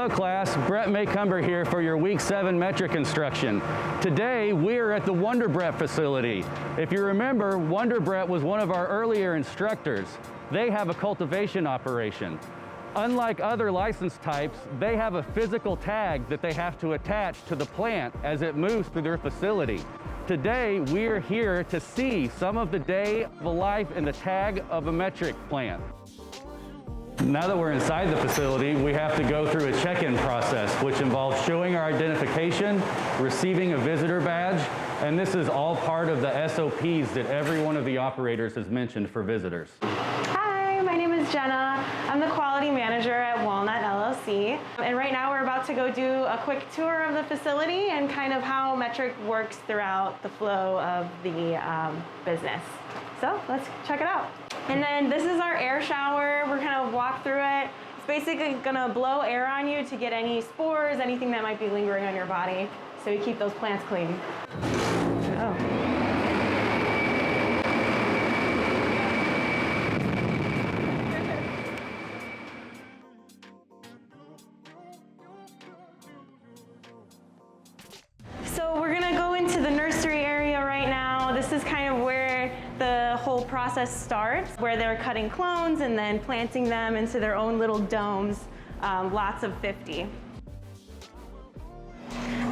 Hello class, Brett Maycumber here for your Week 7 metric instruction. Today we're at the Wonder Brett facility. If you remember, Wonder Brett was one of our earlier instructors. They have a cultivation operation. Unlike other license types, they have a physical tag that they have to attach to the plant as it moves through their facility. Today we're here to see some of the day of life in the tag of a metric plant. Now that we're inside the facility, we have to go through a check-in process, which involves showing our identification, receiving a visitor badge, and this is all part of the SOPs that every one of the operators has mentioned for visitors. Hi, my name is Jenna. I'm the quality manager at Walnut LLC. And right now we're about to go do a quick tour of the facility and kind of how Metric works throughout the flow of the business. So let's check it out. And then this is our air shower. We're gonna walk through it. It's basically gonna blow air on you to get any spores, anything that might be lingering on your body, so you keep those plants clean. Oh. So we're gonna go into the nursery area right now. This is kind of where the whole process starts, where they're cutting clones and then planting them into their own little domes, lots of 50.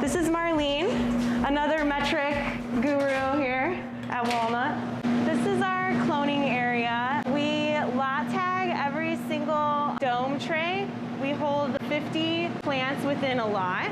This is Marlene, another metric guru here at Walnut. This is our cloning area. We lot tag every single dome tray. We hold 50 plants within a lot.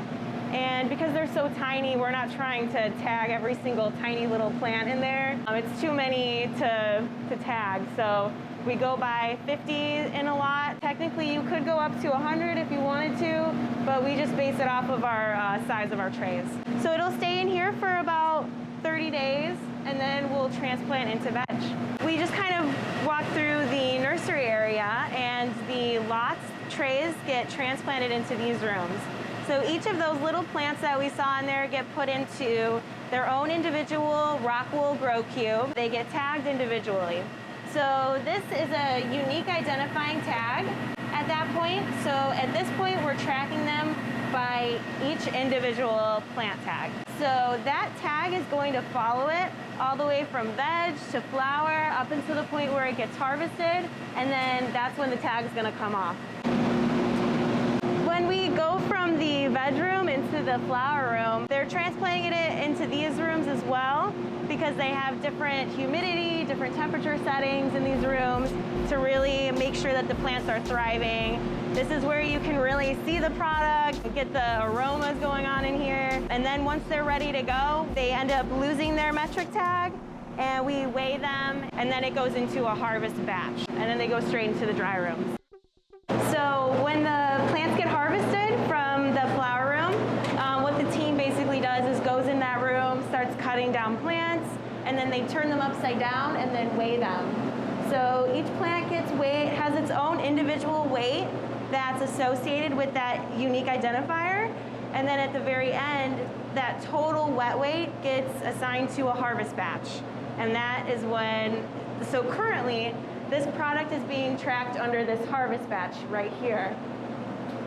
And because they're so tiny, we're not trying to tag every single tiny little plant in there. It's too many to tag, so we go by 50 in a lot. Technically, you could go up to 100 if you wanted to, but we just base it off of our size of our trays. So it'll stay in here for about 30 days, and then we'll transplant into veg. We just kind of walk through the nursery area, and the lots trays get transplanted into these rooms. So each of those little plants that we saw in there get put into their own individual rock wool grow cube. They get tagged individually. So this is a unique identifying tag at that point. So at this point, we're tracking them by each individual plant tag. So that tag is going to follow it all the way from veg to flower up until the point where it gets harvested, and then that's when the tag is going to come off. When we go from the veg room into the flower room, they're transplanting it into these rooms as well because they have different humidity, different temperature settings in these rooms to really make sure that the plants are thriving. This is where you can really see the product, get the aromas going on in here. And then once they're ready to go, they end up losing their metric tag, and we weigh them, and then it goes into a harvest batch. And then they go straight into the dry rooms. So when the plants get harvested from the flower room, what the team basically does is goes in that room, starts cutting down plants, and then they turn them upside down and then weigh them. So each plant gets weighed, has its own individual weight that's associated with that unique identifier. And then at the very end, that total wet weight gets assigned to a harvest batch. And that is when, so currently, this product is being tracked under this harvest batch right here.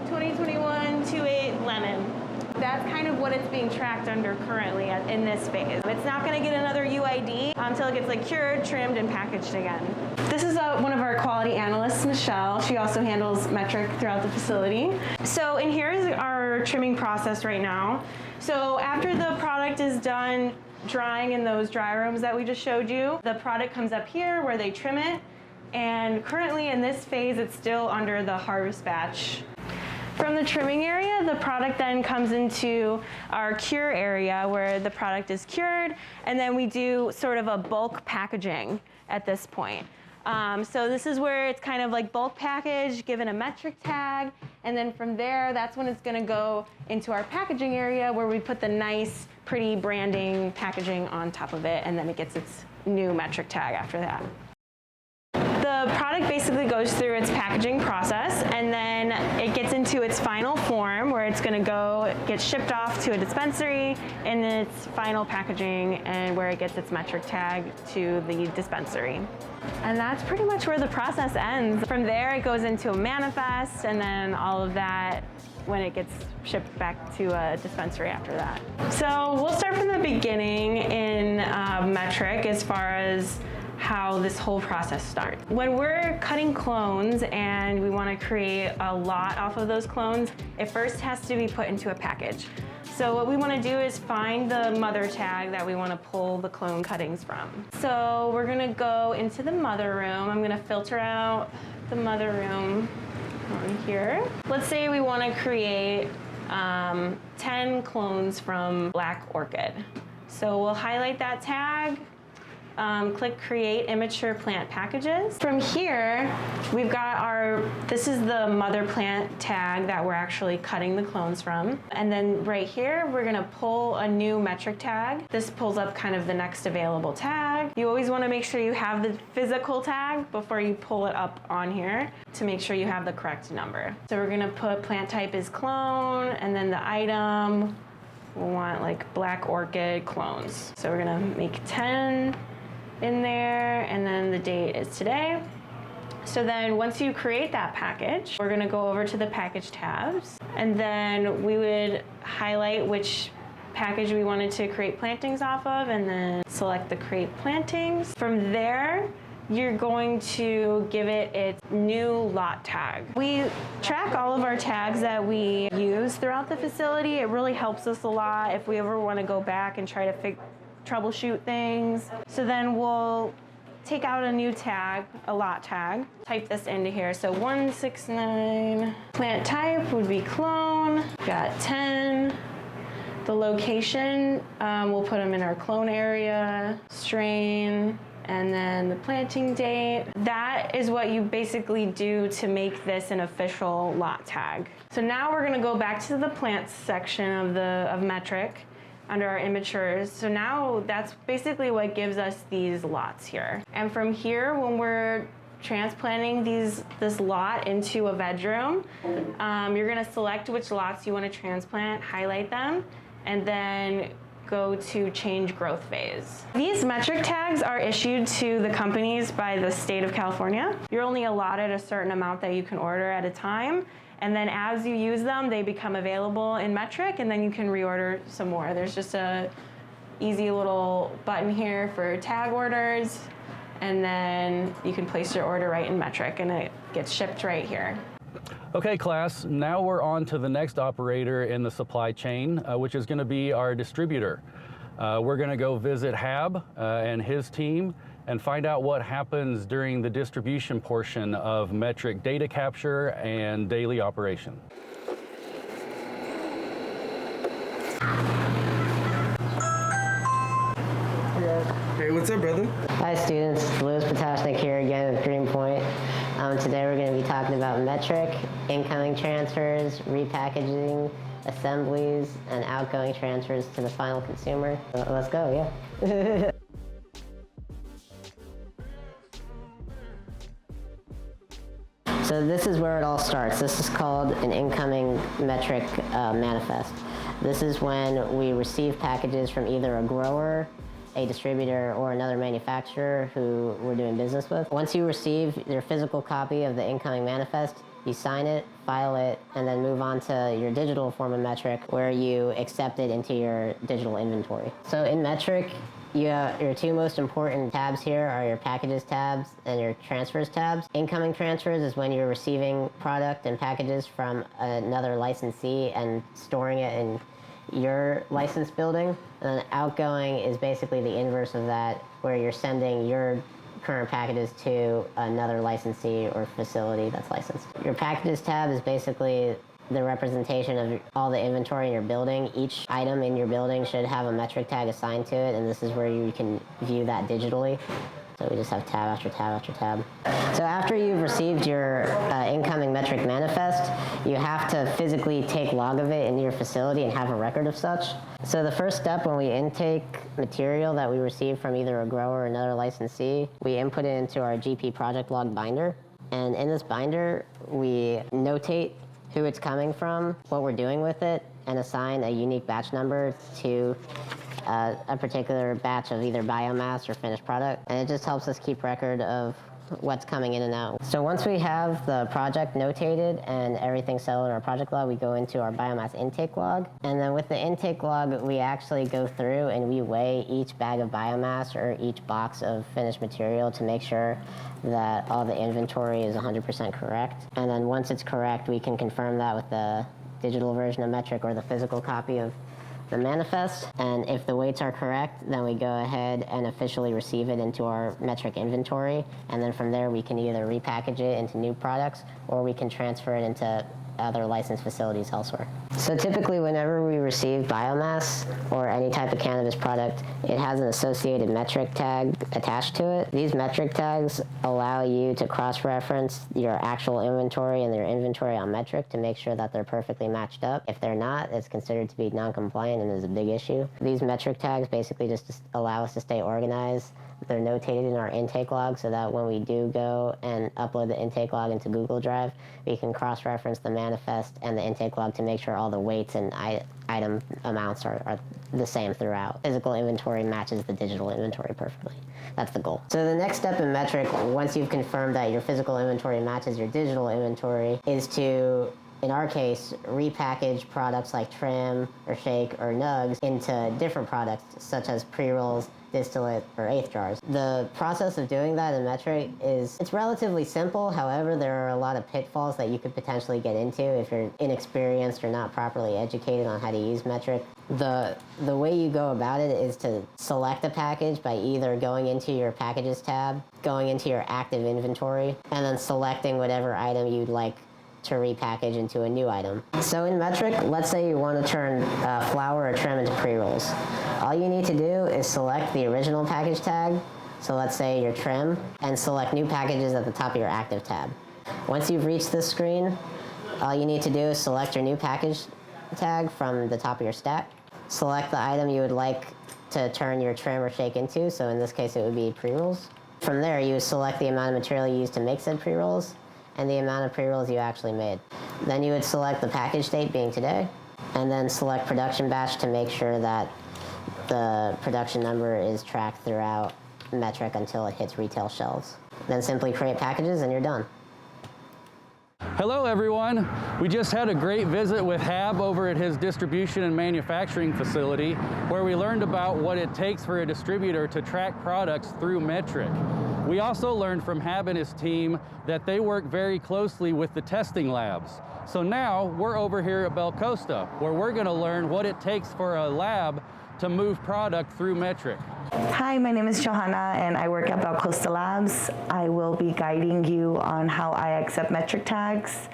2021 2.8 lemon. That's kind of what it's being tracked under currently in this phase. It's not going to get another UID until it gets like cured, trimmed, and packaged again. This is one of our quality analysts, Michelle. She also handles metric throughout the facility. So in here is our trimming process right now. So after the product is done drying in those dry rooms that we just showed you, the product comes up here where they trim it. And currently in this phase, it's still under the harvest batch. From the trimming area, the product then comes into our cure area where the product is cured, and then we do sort of a bulk packaging at this point. So this is where it's kind of like bulk package, given a metric tag, and then from there, that's when it's gonna go into our packaging area where we put the nice, pretty branding packaging on top of it, and then it gets its new metric tag after that. The product basically goes through its packaging process, and then it gets into its final form where it's going gonna go get shipped off to a dispensary in its final packaging and where it gets its metric tag to the dispensary. And that's pretty much where the process ends. From there, it goes into a manifest, and then all of that when it gets shipped back to a dispensary after that. So we'll start from the beginning in Metric as far as how this whole process starts. When we're cutting clones and we want to create a lot off of those clones, it first has to be put into a package. So what we want to do is find the mother tag that we want to pull the clone cuttings from. So we're going to go into the mother room. I'm going to filter out the mother room on here. Let's say we want to create 10 clones from Black Orchid. So we'll highlight that tag, click Create Immature Plant Packages. From here, we've got this is the mother plant tag that we're actually cutting the clones from. And then right here, we're gonna pull a new metric tag. This pulls up kind of the next available tag. You always wanna make sure you have the physical tag before you pull it up on here to make sure you have the correct number. So we're gonna put plant type is clone, and then the item, we'll want like Black Orchid clones. So we're gonna make 10 in there, and then the date is today. So then once you create that package, we're gonna go over to the package tabs, and then we would highlight which package we wanted to create plantings off of, and then select the create plantings. From there, you're going to give it its new lot tag. We track all of our tags that we use throughout the facility. It really helps us a lot if we ever wanna go back and try to troubleshoot things. So then we'll take out a new tag, a lot tag, type this into here. So 169, plant type would be clone, got 10. The location, we'll put them in our clone area, strain, and then the planting date. That is what you basically do to make this an official lot tag. So now we're gonna go back to the plants section of Metric, under our immatures. So now that's basically what gives us these lots here. And from here, when we're transplanting this lot into a veg room, you're gonna select which lots you wanna transplant, highlight them, and then go to change growth phase. These metric tags are issued to the companies by the state of California. You're only allotted a certain amount that you can order at a time. And then as you use them, they become available in Metric, and then you can reorder some more. There's just a easy little button here for tag orders, and then you can place your order right in Metric, and it gets shipped right here. Okay, class, now we're on to the next operator in the supply chain, which is gonna be our distributor. We're gonna go visit Hab and his team and find out what happens during the distribution portion of Metric data capture and daily operation. Hey, what's up, brother? Hi students, Louis Potashnik here again with Greenpoint. Today we're going to be talking about Metric, incoming transfers, repackaging, assemblies, and outgoing transfers to the final consumer. Let's go, yeah. So this is where it all starts. This is called an incoming Metric manifest. This is when we receive packages from either a grower, a distributor, or another manufacturer who we're doing business with. Once you receive your physical copy of the incoming manifest, you sign it, file it, and then move on to your digital form of Metric where you accept it into your digital inventory. So in Metric, your two most important tabs here are your packages tabs and your transfers tabs. Incoming transfers is when you're receiving product and packages from another licensee and storing it in your license building. And then outgoing is basically the inverse of that, where you're sending your current packages to another licensee or facility that's licensed. Your packages tab is basically the representation of all the inventory in your building. Each item in your building should have a metric tag assigned to it, and this is where you can view that digitally. So we just have tab after tab after tab. So after you've received your incoming Metric manifest, you have to physically take log of it in your facility and have a record of such. So the first step when we intake material that we receive from either a grower or another licensee, we input it into our GP project log binder. And in this binder, we notate who it's coming from, what we're doing with it, and assign a unique batch number to a particular batch of either biomass or finished product. And it just helps us keep record of what's coming in and out. So once we have the project notated and everything settled in our project log, we go into our biomass intake log. And then with the intake log, we actually go through and we weigh each bag of biomass or each box of finished material to make sure that all the inventory is 100% correct. And then once it's correct, we can confirm that with the digital version of Metric or the physical copy of the manifest. And if the weights are correct, then we go ahead and officially receive it into our Metric inventory. And then from there, we can either repackage it into new products or we can transfer it into other licensed facilities elsewhere. So typically whenever we receive biomass or any type of cannabis product, it has an associated metric tag attached to it. These metric tags allow you to cross-reference your actual inventory and your inventory on Metric to make sure that they're perfectly matched up. If they're not, it's considered to be non-compliant and is a big issue. These metric tags basically just allow us to stay organized. They're notated in our intake log so that when we do go and upload the intake log into Google Drive, we can cross-reference the manifest and the intake log to make sure all the weights and item amounts are the same throughout. Physical inventory matches the digital inventory perfectly. That's the goal. So the next step in Metric, once you've confirmed that your physical inventory matches your digital inventory, is to, in our case, repackage products like trim or shake or nugs into different products such as pre-rolls, distillate, or eighth jars. The process of doing that in Metric it's relatively simple. However, there are a lot of pitfalls that you could potentially get into if you're inexperienced or not properly educated on how to use Metric. The way you go about it is to select a package by either going into your packages tab, going into your active inventory, and then selecting whatever item you'd like to repackage into a new item. So in Metric, let's say you want to turn flour or trim into pre-rolls. All you need to do is select the original package tag, so let's say your trim, and select new packages at the top of your active tab. Once you've reached this screen, all you need to do is select your new package tag from the top of your stack, select the item you would like to turn your trim or shake into, so in this case it would be pre-rolls. From there, you would select the amount of material you used to make said pre-rolls, and the amount of pre-rolls you actually made. Then you would select the package date being today, and then select production batch to make sure that the production number is tracked throughout Metric until it hits retail shelves. Then simply create packages and you're done. Hello everyone. We just had a great visit with Hab over at his distribution and manufacturing facility where we learned about what it takes for a distributor to track products through Metric. We also learned from Hab and his team that they work very closely with the testing labs. So now we're over here at Bel Costa where we're going to learn what it takes for a lab to move product through Metric. Hi, my name is Johanna and I work at Bel Costa Labs. I will be guiding you on how I accept metric tags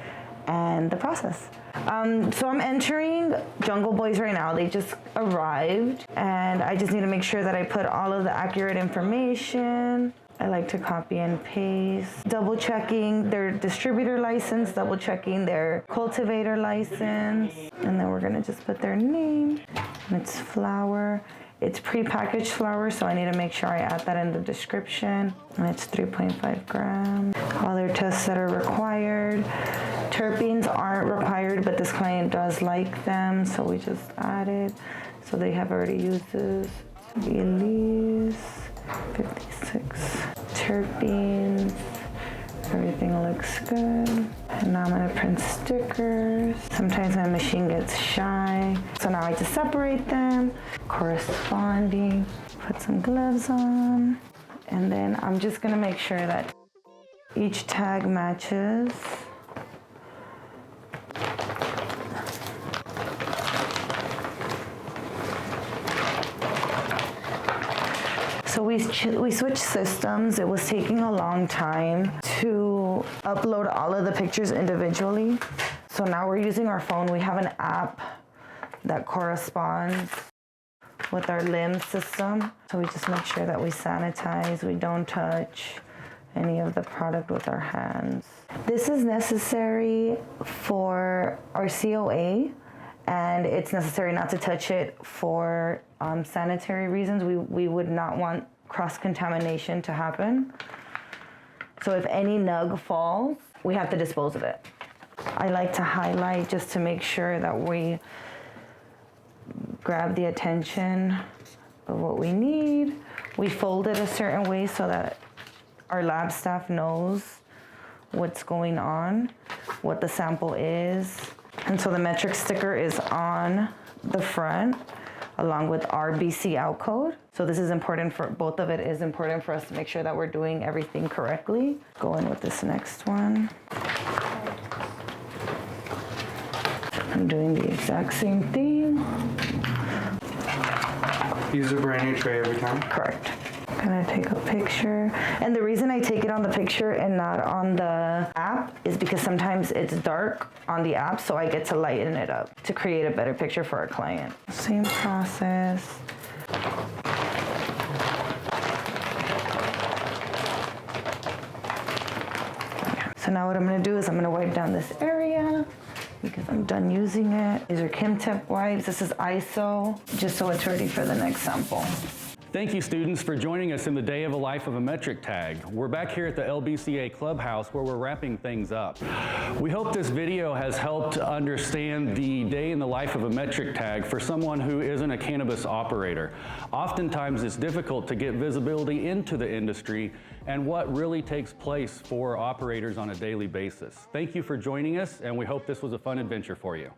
and the process. So I'm entering Jungle Boys right now. They just arrived and I just need to make sure that I put all of the accurate information. I like to copy and paste, double checking their distributor license, double checking their cultivator license, and then we're gonna just put their name. And it's flour. It's prepackaged flour, so I need to make sure I add that in the description. And it's 3.5 grams. All their tests that are required. Terpenes aren't required, but this client does like them, so we just added. So they have already used this. Elise. 56 terpenes. Everything looks good. And now I'm gonna print stickers. Sometimes my machine gets shy. So now I just separate them, corresponding, put some gloves on. And then I'm just gonna make sure that each tag matches. So we switched systems. It was taking a long time to upload all of the pictures individually. So now we're using our phone. We have an app that corresponds with our LIMS system. So we just make sure that we sanitize, we don't touch any of the product with our hands. This is necessary for our COA, and it's necessary not to touch it for sanitary reasons. We would not want cross-contamination to happen. So if any nug falls, we have to dispose of it. I like to highlight just to make sure that we grab the attention of what we need. We fold it a certain way so that our lab staff knows what's going on, what the sample is. And so the metric sticker is on the front along with our BCA code. So this is important for, both of it is important for us to make sure that we're doing everything correctly. Go in with this next one. I'm doing the exact same thing. Use a brand new tray every time? Correct. I'm gonna take a picture. And the reason I take it on the picture and not on the app is because sometimes it's dark on the app, so I get to lighten it up to create a better picture for our client. Same process. So now what I'm gonna do is I'm gonna wipe down this area because I'm done using it. These are Kimtech wipes. This is ISO, just so it's ready for the next sample. Thank you, students, for joining us in the day of a life of a metric tag. We're back here at the LBCA Clubhouse where we're wrapping things up. We hope this video has helped understand the day in the life of a metric tag for someone who isn't a cannabis operator. Oftentimes, it's difficult to get visibility into the industry and what really takes place for operators on a daily basis. Thank you for joining us, and we hope this was a fun adventure for you.